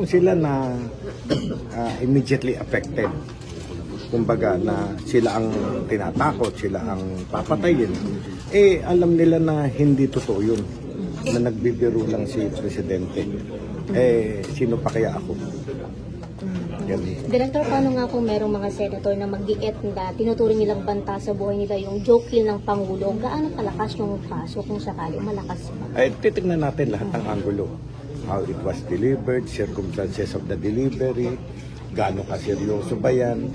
po sila na immediately affected. Kumbaga na sila ang tinatakot, sila ang papatayin. Eh, alam nila na hindi totoo yun. Na nagbibiro lang si Presidente. Eh, sino pa kaya ako? Yan. Director, paano nga kung merong mga senator na mag-diet na tinuturing nilang banta sa buhay nila yung joke kill ng Pangulo, gaano kalakas yung kaso kung sakali malakas ba? Ay, titignan natin lahat ng angulo. How it was delivered, circumstances of the delivery, gaano kaseryoso ba yan.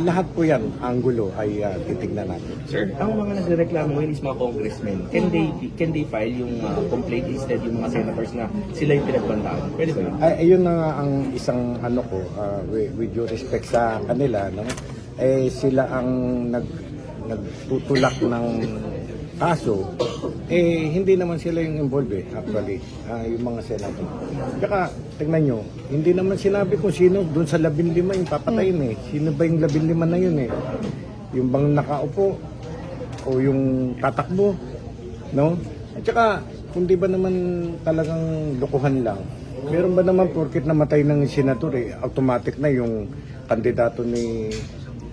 Lahat po yan, angulo, ay titignan natin. Sir, ang mga nagreklamo ngayon is mga congressmen. Can they file yung complaint instead yung mga senators na sila yung pinagbantaan? Pwede ba yun? Ay, ayun na nga ang isang ano ko, with due respect sa kanila, no? Eh, sila ang nagtutulak ng kaso, eh hindi naman sila yung involved actually, yung mga senator. Tsaka, tingnan nyo, hindi naman sinabi kung sino doon sa 15 yung papatayin eh. Sino ba yung 15 na yun eh? Yung bang nakaupo o yung tatakbo, no? At saka, kung di ba naman talagang lokohan lang, meron ba naman porkit namatay ng senator eh, automatic na yung kandidato ni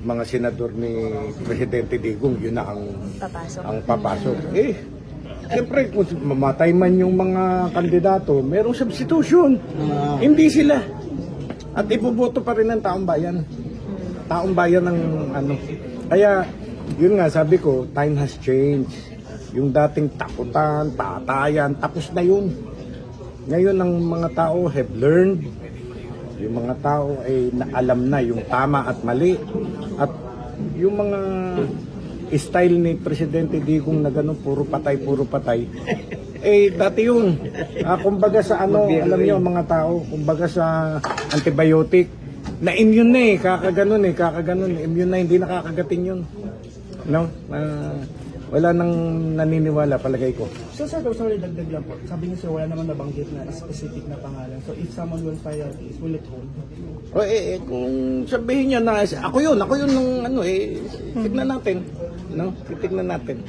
mga senador ni Presidente Digong, yun na ang papasok. Eh, siyempre, kung mamatay man yung mga kandidato, merong substitution. Hindi sila. At iboboto pa rin ng taong bayan. Taong bayan ng ano. Kaya, yun nga, sabi ko, time has changed. Yung dating takutan, patayan, tapos na yun. Ngayon, ang mga tao have learned. Yung mga tao ay alam na yung tama at mali. At yung mga style ni Presidente Digong na gano'n, puro patay. Eh, dati yun. Kumbaga sa ano, alam niyo mga tao, kumbaga sa antibiotic, na immune na kakaganon. Immune na, hindi nakakagating yun. No? Wala nang naniniwala, palagay ko. So sir, sorry, dagdag lang po. Sabi niyo sir, wala naman nabanggit na specific na pangalan. So if someone will file this, will it hold? O kung sabihin niya na ako yun nung ano tignan natin, no? Titignan natin.